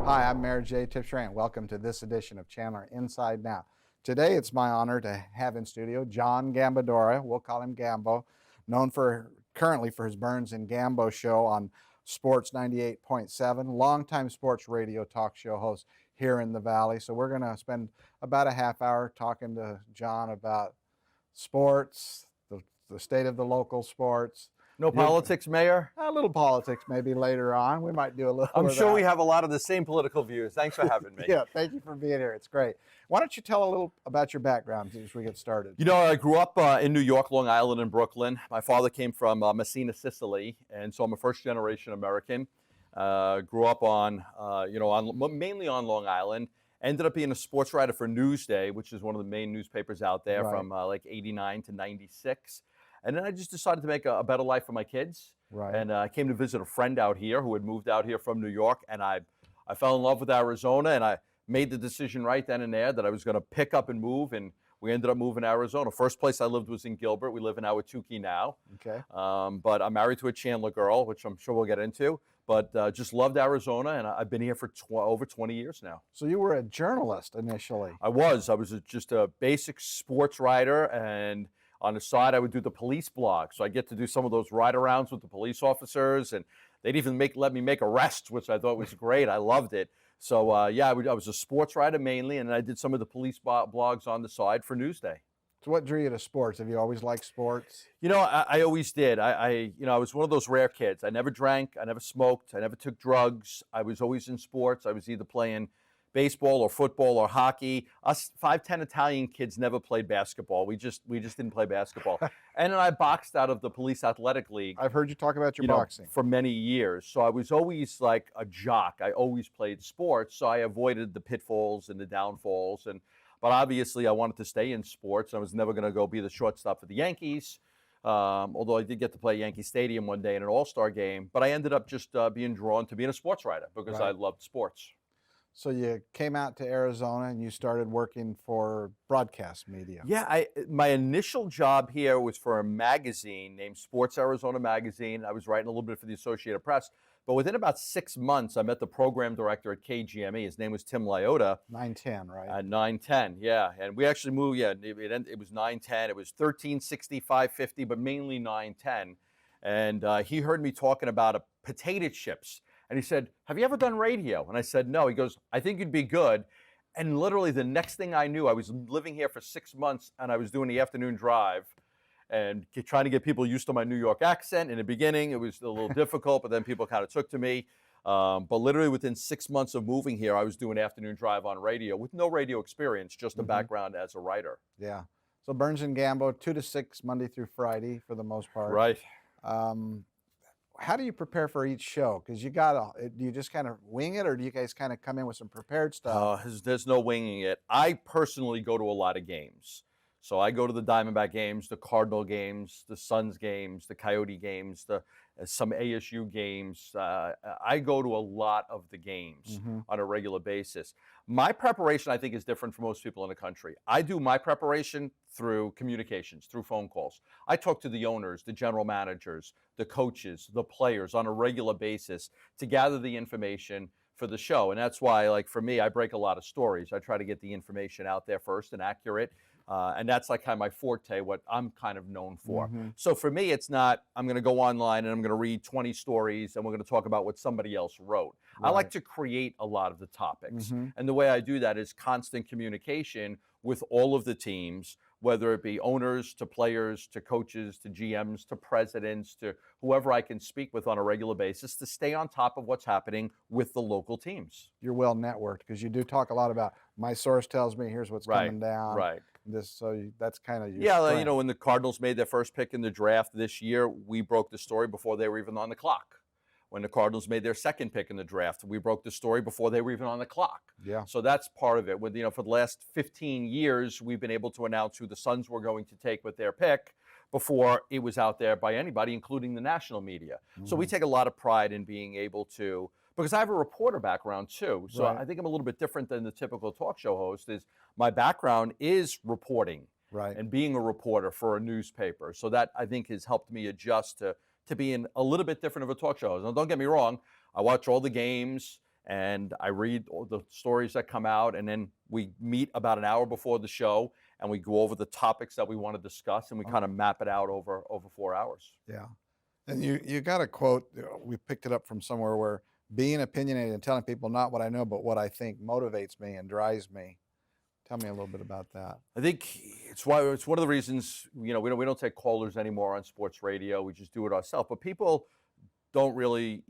Hi, I'm Mayor Jay Tibshraeny. Welcome to this edition of Chandler Inside Now. Today, it's my honor to have in studio John Gambadoro. We'll call him Gambo, known currently for his Burns and Gambo show on Sports 98.7, longtime sports radio talk show host here in the Valley. So we're going to spend about a half hour talking to John about sports, the state of the local sports. No politics, Mayor? A little politics maybe later on. We might do a little I'm of sure that. we have a lot of the same political views. Thanks for having me. Yeah, thank you for being here. It's great. Why don't you tell a little about your background as we get started? You know, I grew up in New York, Long Island, and Brooklyn. My father came from Messina, Sicily, and so I'm a first-generation American. Grew up mainly on Long Island. Ended up being a sports writer for Newsday, which is one of the main newspapers out there, Right. from like 89 to 96. And then I just decided to make a better life for my kids. Right. And I came to visit a friend out here who had moved out here from New York, and I fell in love with Arizona, and I made the decision right then and there that I was going to pick up and move, and we ended up moving to Arizona. First place I lived was in Gilbert. We live in Ahwatukee now. Okay. But I'm married to a Chandler girl, which I'm sure we'll get into, but just loved Arizona, and I've been here for over 20 years now. So you were a journalist initially. I was just a basic sports writer, and on the side, I would do the police blog. So I get to do some of those ride-arounds with the police officers, and they'd even let me make arrests, which I thought was great. I loved it. So I was a sports writer mainly, and I did some of the police blogs on the side for Newsday. So what drew you to sports? Have you always liked sports? You know, I always did. I was one of those rare kids. I never drank, I never smoked, I never took drugs. I was always in sports. I was either playing baseball or football or hockey. Us 5'10" Italian kids never played basketball. We just didn't play basketball. And then I boxed out of the police athletic league. I've heard you talk about your boxing. For many years. So I was always like a jock. I always played sports, so I avoided the pitfalls and the downfalls. But obviously I wanted to stay in sports. I was never going to go be the shortstop for the Yankees. Although I did get to play Yankee Stadium one day in an all-star game. But I ended up just being drawn to being a sports writer because I loved sports. So you came out to Arizona and you started working for broadcast media. Yeah, my initial job here was for a magazine named Sports Arizona Magazine. I was writing a little bit for the Associated Press. But within about 6 months, I met the program director at KGME. His name was Tim Liotta. 910, right? At 910, yeah. And we actually moved, it was 910. It was 1360, 550, but mainly 910. And he heard me talking about potato chips. And he said, "Have you ever done radio?" And I said, "No." He goes, "I think you'd be good." And literally the next thing I knew, I was living here for 6 months and I was doing the afternoon drive and trying to get people used to my New York accent. In the beginning, it was a little difficult, but then people kind of took to me. But literally within 6 months of moving here, I was doing afternoon drive on radio with no radio experience, just a background as a writer. Yeah. So Burns and Gambo, 2 to 6, Monday through Friday for the most part. Right. How do you prepare for each show? Because do you just kind of wing it, or do you guys kind of come in with some prepared stuff? There's no winging it. I personally go to a lot of games. So I go to the Diamondback games, the Cardinal games, the Suns games, the Coyote games, some ASU games. I go to a lot of the games on a regular basis. My preparation, I think, is different from most people in the country. I do my preparation through communications, through phone calls. I talk to the owners, the general managers, the coaches, the players on a regular basis to gather the information for the show. And that's why, like for me, I break a lot of stories. I try to get the information out there first and accurate. And that's like kind of my forte, what I'm kind of known for. So for me, it's not, I'm going to go online and I'm going to read 20 stories and we're going to talk about what somebody else wrote. Right. I like to create a lot of the topics. And the way I do that is constant communication with all of the teams, whether it be owners to players to coaches to GMs to presidents to whoever I can speak with on a regular basis to stay on top of what's happening with the local teams. You're well networked because you do talk a lot about my source tells me here's what's coming down. Right. That's kind of your strength. You know, when the Cardinals made their first pick in the draft this year, we broke the story before they were even on the clock. When the Cardinals made their second pick in the draft, we broke the story before they were even on the clock. Yeah. So that's part of it. For the last 15 years, we've been able to announce who the Suns were going to take with their pick before it was out there by anybody, including the national media. So we take a lot of pride in being able to, because I have a reporter background too. So I think I'm a little bit different than the typical talk show host. Is my background is reporting and being a reporter for a newspaper. So that I think has helped me adjust to being a little bit different of a talk show host. Now, don't get me wrong, I watch all the games and I read all the stories that come out, and then we meet about an hour before the show, and we go over the topics that we want to discuss, and we kind of map it out over 4 hours. Yeah. And you got a quote, we picked it up from somewhere, where being opinionated and telling people not what I know, but what I think motivates me and drives me. Tell me a little bit about that. I think it's one of the reasons, we don't take callers anymore on sports radio. We just do it ourselves. But people don't really,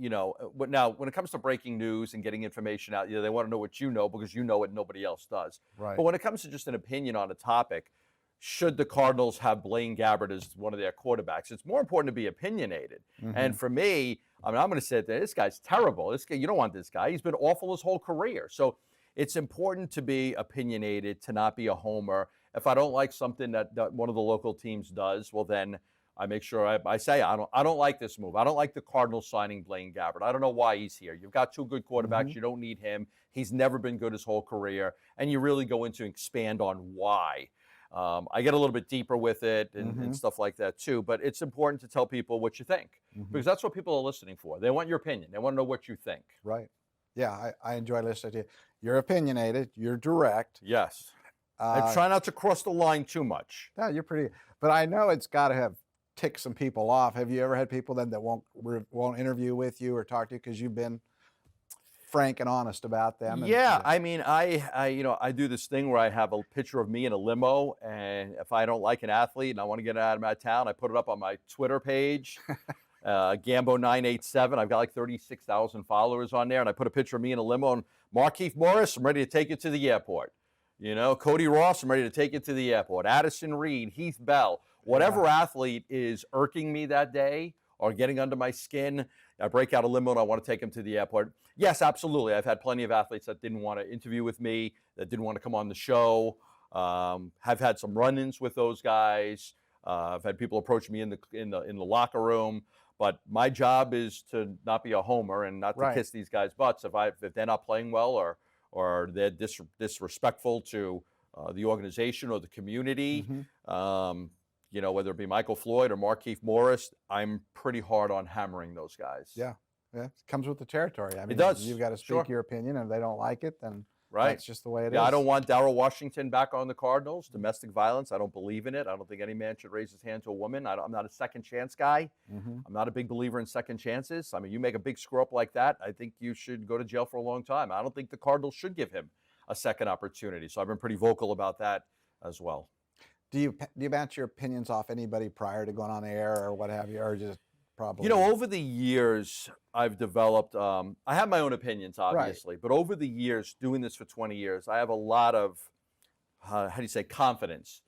but now when it comes to breaking news and getting information out, they want to know what you know, because you know it, nobody else does. Right. But when it comes to just an opinion on a topic, should the Cardinals have Blaine Gabbert as one of their quarterbacks? It's more important to be opinionated. Mm-hmm. And for me, I'm going to say that this guy's terrible. This guy, you don't want this guy. He's been awful his whole career. So it's important to be opinionated, to not be a homer. If I don't like something that one of the local teams does, well, then I make sure I say, I don't like this move. I don't like the Cardinals signing Blaine Gabbert. I don't know why he's here. You've got 2 good quarterbacks. Mm-hmm. You don't need him. He's never been good his whole career. And you really go into expand on why. I get a little bit deeper with it and stuff like that too. But it's important to tell people what you think, because that's what people are listening for. They want your opinion. They want to know what you think. Right. Yeah, I enjoy listening to you. You're opinionated. You're direct. Yes. I try not to cross the line too much. Yeah, you're pretty. But I know it's got to have ticked some people off. Have you ever had people then that won't interview with you or talk to you because you've been frank and honest about them? Yeah, I mean, I do this thing where I have a picture of me in a limo, and if I don't like an athlete and I want to get out of my town, I put it up on my Twitter page. Gambo987. I've got like 36,000 followers on there, and I put a picture of me in a limo, and Markeith Morris, I'm ready to take you to the airport. Cody Ross, I'm ready to take you to the airport. Addison Reed, Heath Bell, whatever athlete is irking me that day or getting under my skin, I break out a limo and I want to take them to the airport. Yes, absolutely. I've had plenty of athletes that didn't want to interview with me, that didn't want to come on the show. Have had some run-ins with those guys. I've had people approach me in the locker room. But my job is to not be a homer and not to kiss these guys' butts if they're not playing well or they're disrespectful to the organization or the community. Whether it be Michael Floyd or Markeith Morris, I'm pretty hard on hammering those guys. Yeah. It comes with the territory. I mean, it does. You've got to speak your opinion, and if they don't like it, then that's just the way it is. I don't want Darrell Washington back on the Cardinals. Domestic violence, I don't believe in it. I don't think any man should raise his hand to a woman. I'm not a second chance guy. I'm not a big believer in second chances. I mean, you make a big screw up like that, I think you should go to jail for a long time. I don't think the Cardinals should give him a second opportunity. So I've been pretty vocal about that as well. Do you bounce your opinions off anybody prior to going on air or what have you, or just probably? Over the years, I've developed, I have my own opinions, obviously, but over the years, doing this for 20 years, I have a lot of, confidants,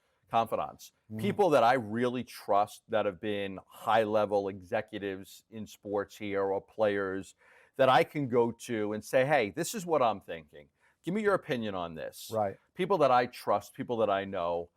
people that I really trust that have been high-level executives in sports here or players that I can go to and say, hey, this is what I'm thinking. Give me your opinion on this. Right. People that I trust, people that I know,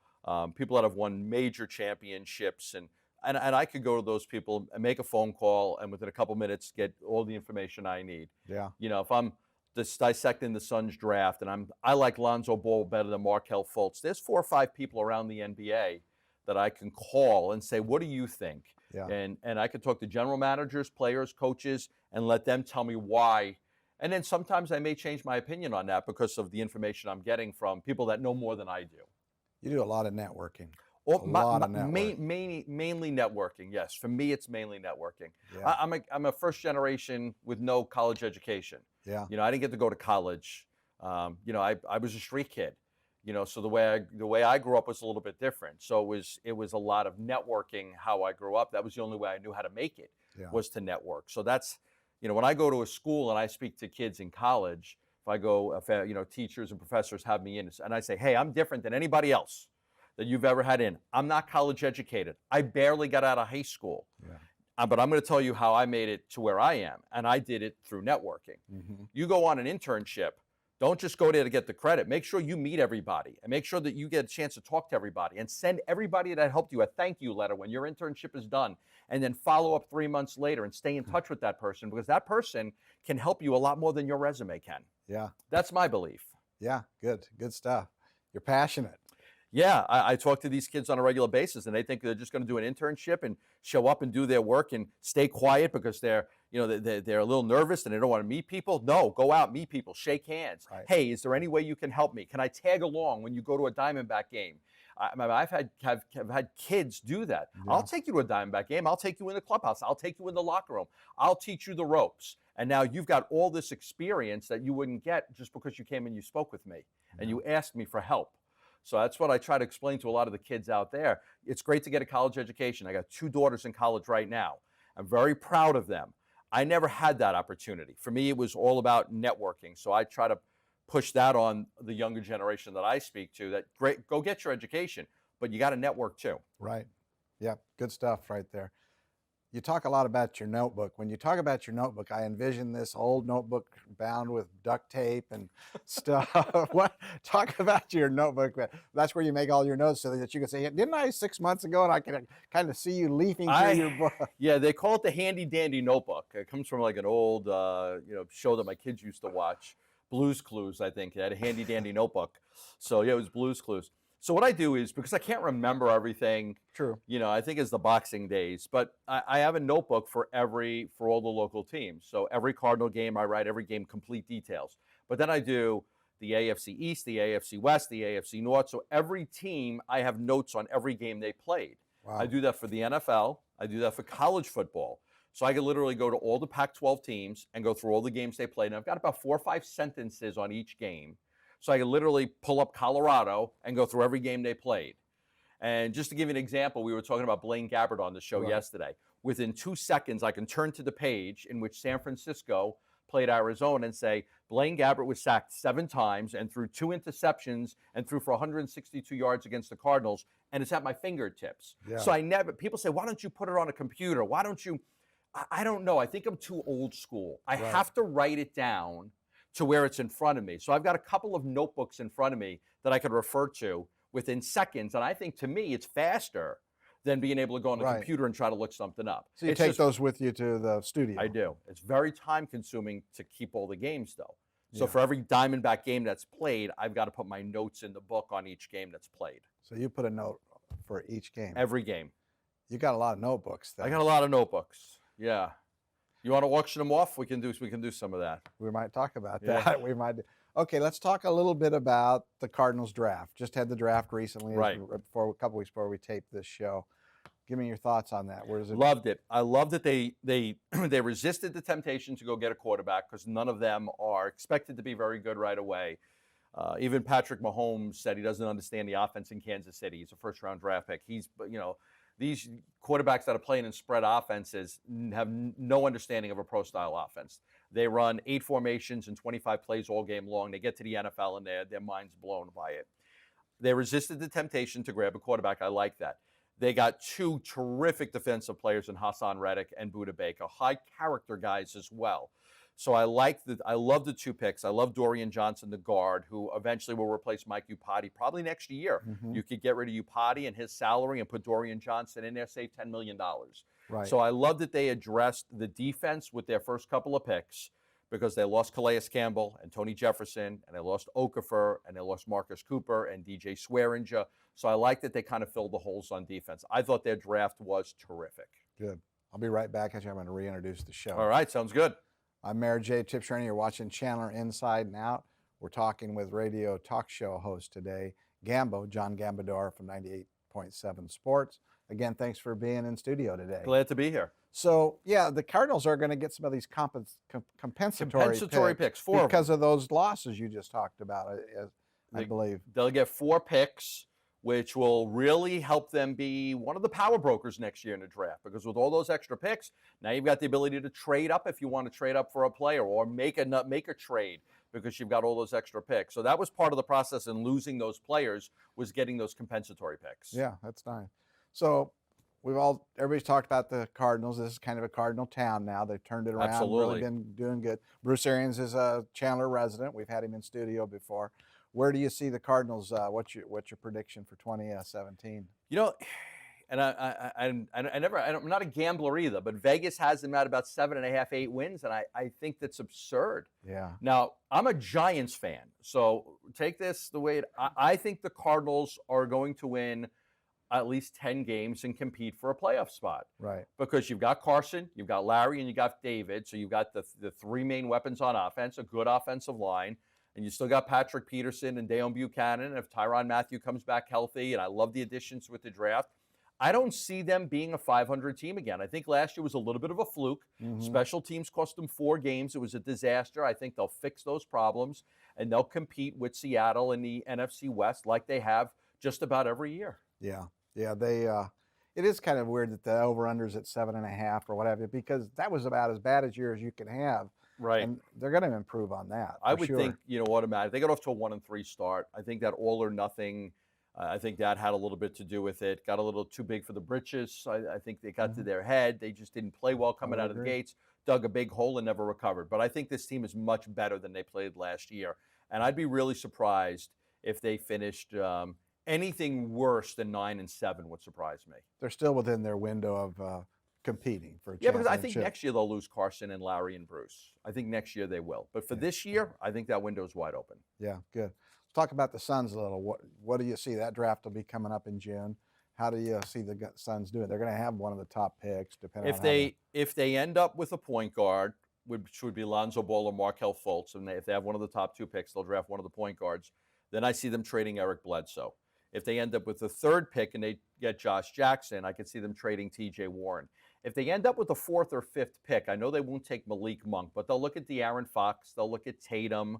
people that have won major championships, and I could go to those people and make a phone call and within a couple minutes get all the information I need. Yeah. If I'm just dissecting the Suns draft and I like Lonzo Ball better than Markelle Fultz, there's 4 or 5 people around the NBA that I can call and say, what do you think? Yeah. And I could talk to general managers, players, coaches, and let them tell me why. And then sometimes I may change my opinion on that because of the information I'm getting from people that know more than I do. You do a lot of networking. Mainly networking, yes. For me, it's mainly networking. Yeah. I'm a first generation with no college education. Yeah. I didn't get to go to college. I was a street kid. So the way I grew up was a little bit different. So it was a lot of networking how I grew up. That was the only way I knew how to make it, was to network. So that's, when I go to a school and I speak to kids in college, if teachers and professors have me in and I say, hey, I'm different than anybody else that you've ever had in. I'm not college educated. I barely got out of high school. Yeah. But I'm going to tell you how I made it to where I am. And I did it through networking. You go on an internship, don't just go there to get the credit. Make sure you meet everybody and make sure that you get a chance to talk to everybody and send everybody that helped you a thank you letter when your internship is done. And then follow up 3 months later and stay in touch with that person, because that person can help you a lot more than your resume can. Yeah. That's my belief. Yeah. Good stuff. You're passionate. Yeah, I talk to these kids on a regular basis, and they think they're just going to do an internship and show up and do their work and stay quiet because they're they're a little nervous and they don't want to meet people. No, go out, meet people, shake hands. Right. Hey, is there any way you can help me? Can I tag along when you go to a Diamondback game? I've had kids do that. Yeah. I'll take you to a Diamondback game. I'll take you in the clubhouse. I'll take you in the locker room. I'll teach you the ropes. And now you've got all this experience that you wouldn't get just because you came and you spoke with me and you asked me for help. So that's what I try to explain to a lot of the kids out there. It's great to get a college education. I got 2 daughters in college right now. I'm very proud of them. I never had that opportunity. For me, it was all about networking. So I try to push that on the younger generation that I speak to, that great, go get your education, but you got to network too. Right. Yeah, good stuff right there. You talk a lot about your notebook. When you talk about your notebook, I envision this old notebook bound with duct tape and stuff. Talk about your notebook. That's where you make all your notes so that you can say, didn't I 6 months ago? And I can kind of see you leafing through your book. Yeah, they call it the handy dandy notebook. It comes from like an old show that my kids used to watch, Blue's Clues, I think. It had a handy dandy notebook. So yeah, it was Blue's Clues. So what I do is, because I can't remember everything, True. I think it's the boxing days, but I have a notebook for all the local teams. So every Cardinal game, I write every game, complete details. But then I do the AFC East, the AFC West, the AFC North. So every team, I have notes on every game they played. Wow. I do that for the NFL. I do that for college football. So I could literally go to all the Pac-12 teams and go through all the games they played. And I've got about 4 or 5 sentences on each game. So I could literally pull up Colorado and go through every game they played. And just to give you an example, we were talking about Blaine Gabbert on the show yesterday. Within 2 seconds, I can turn to the page in which San Francisco played Arizona and say, Blaine Gabbert was sacked 7 times and threw 2 interceptions and threw for 162 yards against the Cardinals, and it's at my fingertips. Yeah. So people say, why don't you put it on a computer? Why don't you? I don't know. I think I'm too old school. I have to write it down to where it's in front of me. So I've got a couple of notebooks in front of me that I could refer to within seconds. And I think, to me, it's faster than being able to go on the computer and try to look something up. So you take those with you to the studio? I do. It's very time consuming to keep all the games, though. So for every Diamondback game that's played, I've got to put my notes in the book on each game that's played. So you put a note for each game? Every game. You got a lot of notebooks then. I got a lot of notebooks. Yeah. You want to auction them off? We can do some of that. We might talk about that. We might. Okay, let's talk a little bit about the Cardinals draft. Just had the draft recently, a couple weeks before we taped this show. Give me your thoughts on that. Where does it? Loved it. I love that they they resisted the temptation to go get a quarterback, because none of them are expected to be very good right away. Even Patrick Mahomes said he doesn't understand the offense in Kansas City. He's a first-round draft pick. These quarterbacks that are playing in spread offenses have no understanding of a pro-style offense. They run 8 formations and 25 plays all game long. They get to the NFL and their mind's blown by it. They resisted the temptation to grab a quarterback. I like that. They got 2 terrific defensive players in Hassan Reddick and Budda Baker, high character guys as well. So I love the 2 picks. I love Dorian Johnson, the guard, who eventually will replace Mike Iupati probably next year. Mm-hmm. You could get rid of Iupati and his salary and put Dorian Johnson in there, save $10 million. Right. So I love that they addressed the defense with their first couple of picks, because they lost Calais Campbell and Tony Jefferson, and they lost Okafor, and they lost Marcus Cooper and DJ Swearinger. So I like that they kind of filled the holes on defense. I thought their draft was terrific. Good. I'll be right back. Actually, I'm going to reintroduce the show. All right, sounds good. I'm Mayor Jay Tibshraeny. You're watching Chandler Inside and Out. We're talking with radio talk show host today, John Gambadoro from 98.7 Sports. Again, thanks for being in studio today. Glad to be here. So, yeah, the Cardinals are going to get some of these compensatory picks because of those losses you just talked about, I believe. They'll get 4 picks, which will really help them be one of the power brokers next year in the draft, because with all those extra picks, now you've got the ability to trade up if you want to trade up for a player, or make a trade because you've got all those extra picks. So that was part of the process in losing those players, was getting those compensatory picks. Yeah, that's nice. So everybody's talked about the Cardinals. This is kind of a Cardinal town now. They've turned it around. Absolutely. Really been doing good. Bruce Arians is a Chandler resident. We've had him in studio before. Where do you see the Cardinals? What's your prediction for 2017? And I'm not a gambler either, but Vegas has them at about 7.5, 8 wins, and I think that's absurd. Yeah. Now, I'm a Giants fan, so take this the way I think the Cardinals are going to win at least 10 games and compete for a playoff spot. Right. Because you've got Carson, you've got Larry, and you got David. So you've got the three main weapons on offense, a good offensive line, and you still got Patrick Peterson and Deion Buchanan. And if Tyrann Mathieu comes back healthy, and I love the additions with the draft, I don't see them being a 500 team again. I think last year was a little bit of a fluke. Special teams cost them 4 games. It was a disaster. I think they'll fix those problems, and they'll compete with Seattle in the NFC West like they have just about every year. Yeah. Yeah. It is kind of weird that the over-under's at 7.5 or whatever, because that was about as bad a year as you can have. Right. And they're going to improve on that. I would think, automatic. They got off to a 1-3 start. I think that all or nothing, I think that had a little bit to do with it. Got a little too big for the britches. I think they got to their head. They just didn't play well coming out of the gates, dug a big hole and never recovered. But I think this team is much better than they played last year. And I'd be really surprised if they finished anything worse than 9-7 would surprise me. They're still within their window of competing for a Yeah, because I think championship. next year they'll lose Carson and Larry and Bruce. I think next year they will. But for this year, I think that window is wide open. Yeah, good. Let's talk about the Suns a little. What do you see? That draft will be coming up in June. How do you see the Suns doing? They're going to have one of the top picks, depending on if they end up with a point guard, which would be Lonzo Ball or Markelle Fultz, and if they have one of the top 2 picks, they'll draft one of the point guards. Then I see them trading Eric Bledsoe. If they end up with the 3rd pick and they get Josh Jackson, I could see them trading T.J. Warren. If they end up with the 4th or 5th pick, I know they won't take Malik Monk, but they'll look at De'Aaron Fox, they'll look at Tatum,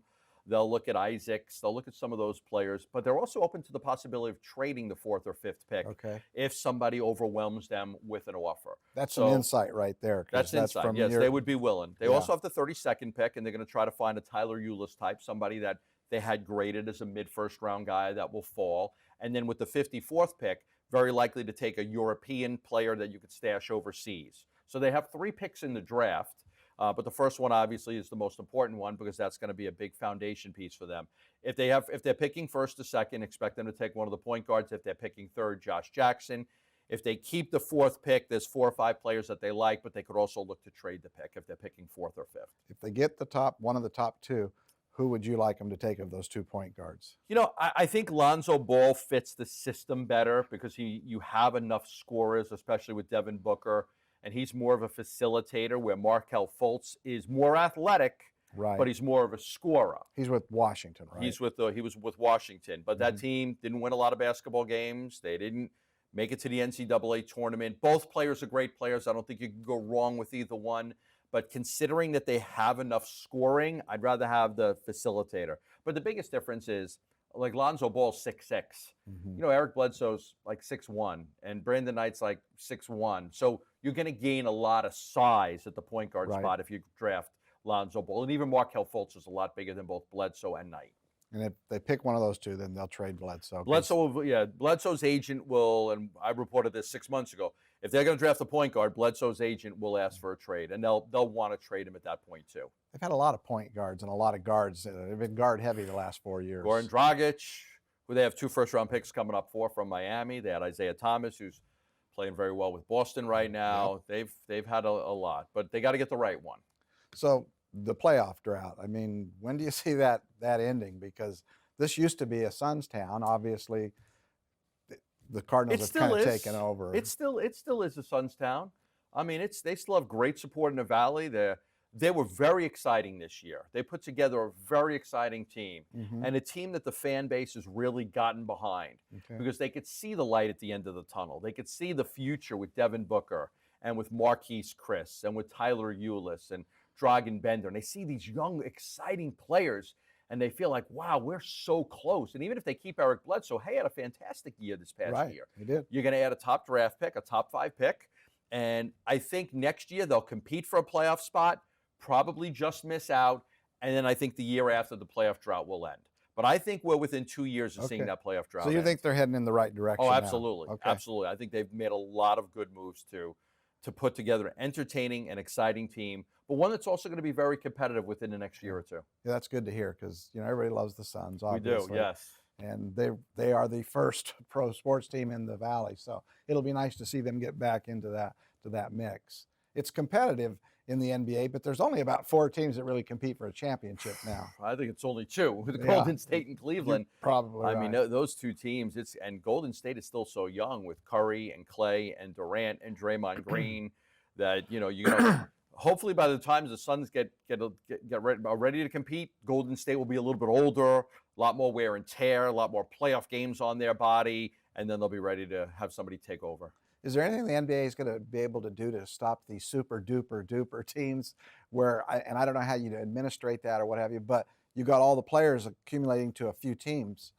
they'll look at Isaacs, they'll look at some of those players, but they're also open to the possibility of trading the 4th or 5th pick if somebody overwhelms them with an offer. That's some insight right there. That's insight. From yes, they would be willing. They also have the 32nd pick, and they're going to try to find a Tyler Ulis type, somebody that they had graded as a mid-first round guy that will fall. And then with the 54th pick, very likely to take a European player that you could stash overseas. So they have 3 picks in the draft, but the first one obviously is the most important one because that's going to be a big foundation piece for them. If they're picking 1st to 2nd, expect them to take one of the point guards. If they're picking 3rd, Josh Jackson. If they keep the 4th pick, there's 4 or 5 players that they like, but they could also look to trade the pick if they're picking 4th or 5th. If they get one of the top 2, who would you like them to take of those 2 point guards? I think Lonzo Ball fits the system better because you have enough scorers, especially with Devin Booker, and he's more of a facilitator where Markelle Fultz is more athletic, but he's more of a scorer. He's with Washington, right? He was with Washington, but that team didn't win a lot of basketball games. They didn't make it to the NCAA tournament. Both players are great players. I don't think you can go wrong with either one. But considering that they have enough scoring, I'd rather have the facilitator. But the biggest difference is, like Lonzo Ball's 6'6". Eric Bledsoe's like 6'1", and Brandon Knight's like 6'1". So you're going to gain a lot of size at the point guard spot if you draft Lonzo Ball. And even Markelle Fultz is a lot bigger than both Bledsoe and Knight. And if they pick one of those 2, then they'll trade Bledsoe. Bledsoe's agent will, and I reported this 6 months ago, if they're going to draft a point guard, Bledsoe's agent will ask for a trade, and they'll want to trade him at that point too. They've had a lot of point guards and a lot of guards. They've been guard heavy the last 4 years. Goran Dragic, who they have 2 first-round picks coming up for from Miami. They had Isaiah Thomas, who's playing very well with Boston right now. Yep. They've had a lot, but they got to get the right one. So the playoff drought, I mean, when do you see that ending? Because this used to be a Suns town. Obviously, the Cardinals have kind of taken over. It still is a Suns town. I mean, they still have great support in the Valley. They were very exciting this year. They put together a very exciting team, and a team that the fan base has really gotten behind because they could see the light at the end of the tunnel. They could see the future with Devin Booker and with Marquise Chris and with Tyler Ulis and Dragan Bender. And they see these young, exciting players, and they feel like, wow, we're so close. And even if they keep Eric Bledsoe, he had a fantastic year this past year. He did. You're going to add a top draft pick, a top 5 pick, and I think next year they'll compete for a playoff spot, probably just miss out, and then I think the year after the playoff drought will end. But I think we're within 2 years of seeing that playoff drought. So you think they're heading in the right direction? Oh, absolutely. Okay. Absolutely. I think they've made a lot of good moves to put together an entertaining and exciting team, but one that's also going to be very competitive within the next year or 2. Yeah, that's good to hear because everybody loves the Suns, obviously. We do, yes. And they are the first pro sports team in the Valley, so it'll be nice to see them get back into that mix. It's competitive in the NBA, but there's only about 4 teams that really compete for a championship now. I think it's only 2, with Yeah. Golden State and You're Cleveland. probably I right. mean, those 2 teams, and Golden State is still so young with Curry and Clay and Durant and Draymond Green that, you're going to hopefully by the time the Suns get ready to compete, Golden State will be a little bit older, a lot more wear and tear, a lot more playoff games on their body, and then they'll be ready to have somebody take over. Is there anything the NBA is going to be able to do to stop these super duper teams and I don't know how you administrate that or what have you, but you got all the players accumulating to a few teams?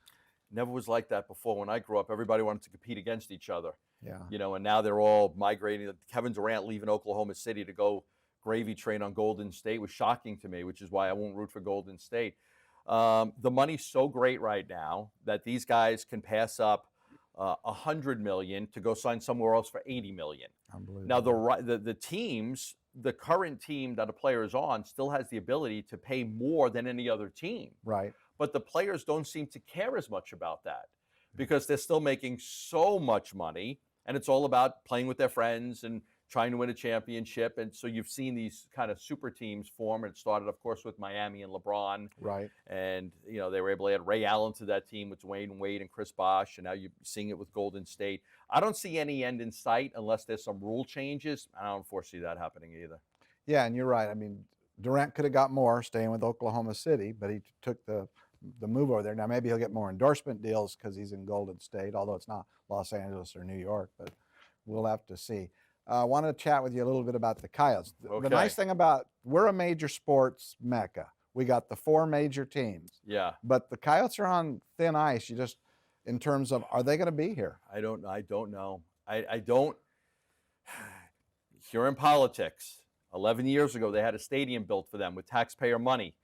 Never was like that before. When I grew up, everybody wanted to compete against each other. Yeah. And now they're all migrating. Kevin Durant leaving Oklahoma City to go gravy train on Golden State was shocking to me, which is why I won't root for Golden State. The money's so great right now that these guys can pass up $100 million to go sign somewhere else for $80 million. Unbelievable. Now the teams, the current team that a player is on, still has the ability to pay more than any other team. Right. But the players don't seem to care as much about that because they're still making so much money, and it's all about playing with their friends and trying to win a championship. And so you've seen these kind of super teams form. It started, of course, with Miami and LeBron. Right. And, they were able to add Ray Allen to that team with Dwayne Wade and Chris Bosh. And now you're seeing it with Golden State. I don't see any end in sight unless there's some rule changes. I don't foresee that happening either. Yeah, and you're right. I mean, Durant could have got more staying with Oklahoma City, but he took the move over there. Now, maybe he'll get more endorsement deals because he's in Golden State, although it's not Los Angeles or New York, but we'll have to see. I want to chat with you a little bit about the Coyotes. Okay. The nice thing about, we're a major sports mecca. We got the 4 major teams. Yeah. But the Coyotes are on thin ice. In terms of, are they going to be here? I don't know. I don't. Here in politics, 11 years ago, they had a stadium built for them with taxpayer money.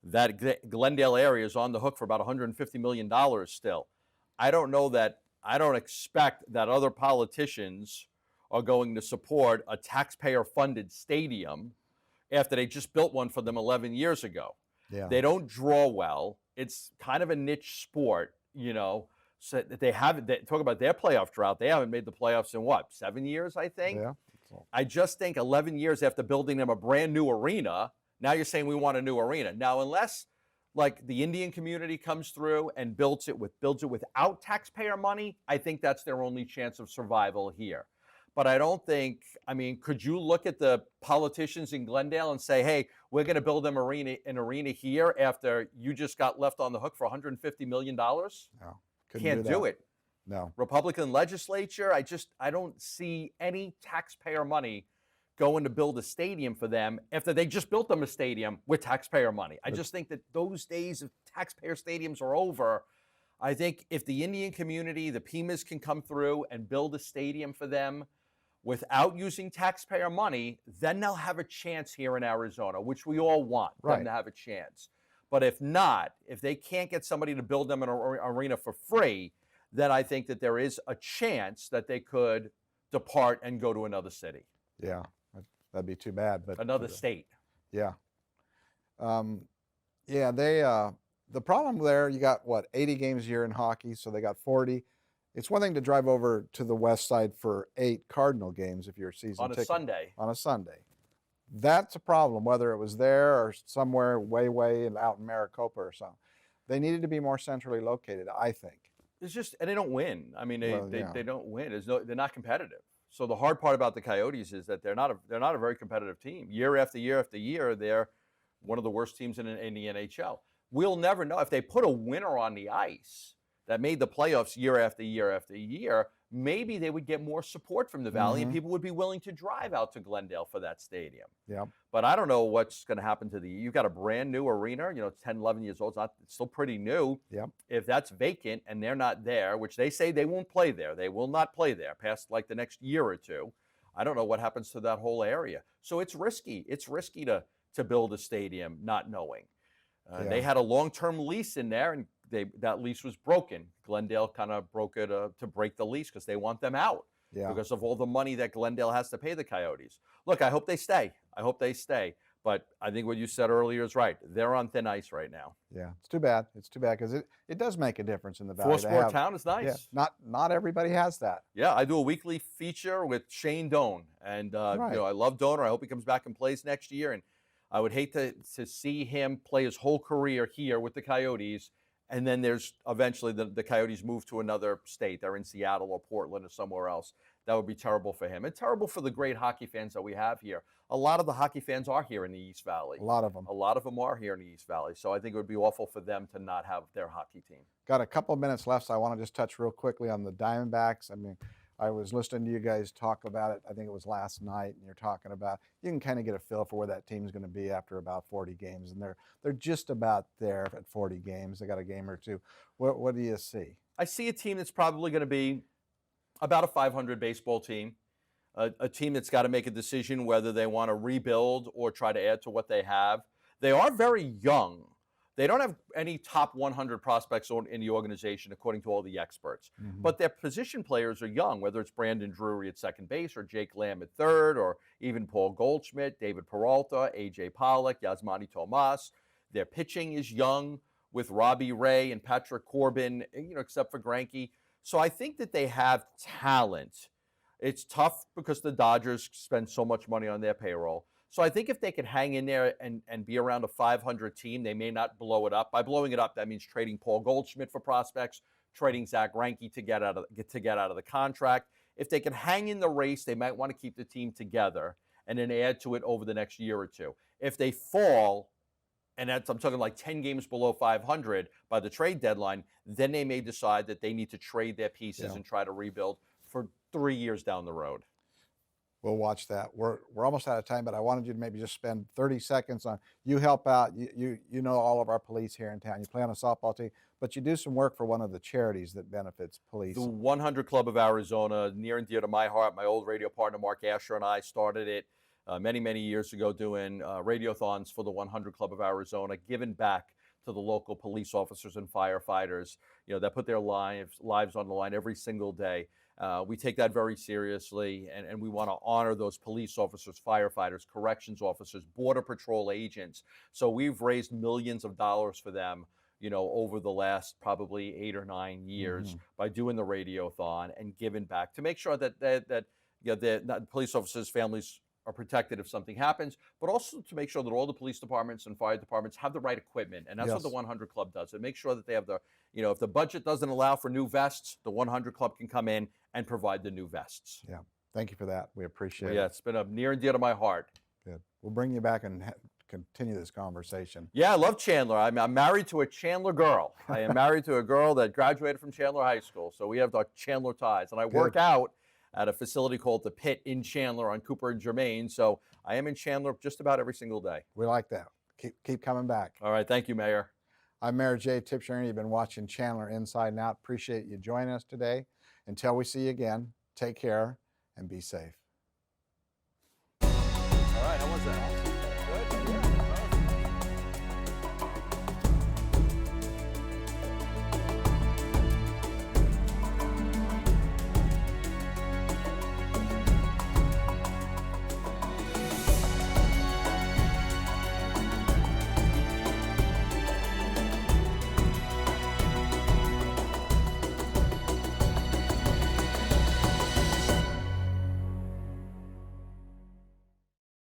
That Glendale area is on the hook for about $150 million still. I don't expect that other politicians are going to support a taxpayer-funded stadium after they just built one for them 11 years ago. Yeah. They don't draw well. It's kind of a niche sport, So they talk about their playoff drought. They haven't made the playoffs in 7 years, I think? Yeah. I just think 11 years after building them a brand new arena, now you're saying we want a new arena. Now, unless like the Indian community comes through and builds it without taxpayer money, I think that's their only chance of survival here. But I don't think, could you look at the politicians in Glendale and say, hey, we're going to build them an arena here after you just got left on the hook for $150 million? No, Can't do it. No. Republican legislature, I don't see any taxpayer money going to build a stadium for them after they just built them a stadium with taxpayer money. I just think that those days of taxpayer stadiums are over. I think if the Indian community, the Pimas can come through and build a stadium for them without using taxpayer money, then they'll have a chance here in Arizona, which we all want them to have a chance. But if not, if they can't get somebody to build them an arena for free, then I think that there is a chance that they could depart and go to another city. Yeah, that'd be too bad. But another state. Yeah. The problem there, you got 80 games a year in hockey, so they got 40. It's one thing to drive over to the west side for 8 Cardinal games if you're a season ticket. On a Sunday. That's a problem, whether it was there or somewhere way out in Maricopa or something. They needed to be more centrally located, I think. It's just, and they don't win. They don't win. They're not competitive. So the hard part about the Coyotes is that they're not a very competitive team. Year after year after year, they're one of the worst teams in the NHL. We'll never know if they put a winner on the ice that made the playoffs year after year after year. Maybe they would get more support from the Valley, and people would be willing to drive out to Glendale for that stadium. Yeah. But I don't know what's going to happen to you've got a brand new arena, it's 10, 11 years old. It's still pretty new. Yeah. If that's vacant and they're not there, which they say they won't play there, they will not play there past like the next year or two. I don't know what happens to that whole area. So it's risky. It's risky to build a stadium not knowing. They had a long-term lease in there, and that lease was broken. Glendale kind of broke it to break the lease because they want them out because of all the money that Glendale has to pay the Coyotes. Look, I hope they stay. But I think what you said earlier is right. They're on thin ice right now. Yeah, it's too bad. It's too bad because it does make a difference in the Valley. Four-sport town is nice. Yeah, not everybody has that. Yeah, I do a weekly feature with Shane Doan, and Right. I love Doan. I hope he comes back and plays next year. And I would hate to see him play his whole career here with the Coyotes, and then there's eventually the Coyotes move to another state. They're in Seattle or Portland or somewhere else. That would be terrible for him, and terrible for the great hockey fans that we have here. A lot of the hockey fans are here in the East Valley. A lot of them. A lot of them are here in the East Valley. So I think it would be awful for them to not have their hockey team. Got a couple of minutes left, so I want to just touch real quickly on the Diamondbacks. I mean, I was listening to you guys talk about it. I think it was last night, and you're talking about you can kind of get a feel for where that team's going to be after about 40 games, and they're just about there at 40 games. They got a game or two. What do you see? I see a team that's probably going to be about a 500 baseball team, a team that's got to make a decision whether they want to rebuild or try to add to what they have. They are very young. They don't have any top 100 prospects in the organization, according to all the experts. Mm-hmm. But their position players are young, whether it's Brandon Drury at second base or Jake Lamb at third or even Paul Goldschmidt, David Peralta, A.J. Pollock, Yasmani Tomas. Their pitching is young with Robbie Ray and Patrick Corbin, except for Greinke. So I think that they have talent. It's tough because the Dodgers spend so much money on their payroll. So I think if they could hang in there and be around a 500 team, they may not blow it up. By blowing it up, that means trading Paul Goldschmidt for prospects, trading Zach Greinke to get out of the contract. If they can hang in the race, they might want to keep the team together and then add to it over the next year or two. If they fall, and I'm talking like 10 games below 500 by the trade deadline, then they may decide that they need to trade their pieces and try to rebuild for 3 years down the road. We'll watch that. We're almost out of time, but I wanted you to maybe just spend 30 seconds on, you help out, you know all of our police here in town. You play on a softball team, but you do some work for one of the charities that benefits police. The 100 Club of Arizona, near and dear to my heart. My old radio partner, Mark Asher, and I started it many, many years ago doing radiothons for the 100 Club of Arizona, giving back to the local police officers and firefighters, that put their lives on the line every single day. We take that very seriously, and we want to honor those police officers, firefighters, corrections officers, border patrol agents. So we've raised millions of dollars for them, over the last probably 8 or 9 years by doing the radiothon and giving back to make sure that the police officers' families are protected if something happens, but also to make sure that all the police departments and fire departments have the right equipment. And that's what the 100 Club does. It makes sure that they have if the budget doesn't allow for new vests, the 100 Club can come in and provide the new vests. Yeah. Thank you for that. We appreciate it. Yeah, it's been near and dear to my heart. Good. We'll bring you back and continue this conversation. Yeah, I love Chandler. I'm married to a Chandler girl. I am married to a girl that graduated from Chandler High School. So we have our Chandler ties. And I work out at a facility called The Pit in Chandler on Cooper and Germain. So I am in Chandler just about every single day. We like that. Keep coming back. All right. Thank you, Mayor. I'm Mayor Jay Tibshraeny. You've been watching Chandler Inside and Out. Appreciate you joining us today. Until we see you again, take care and be safe. All right. How was that?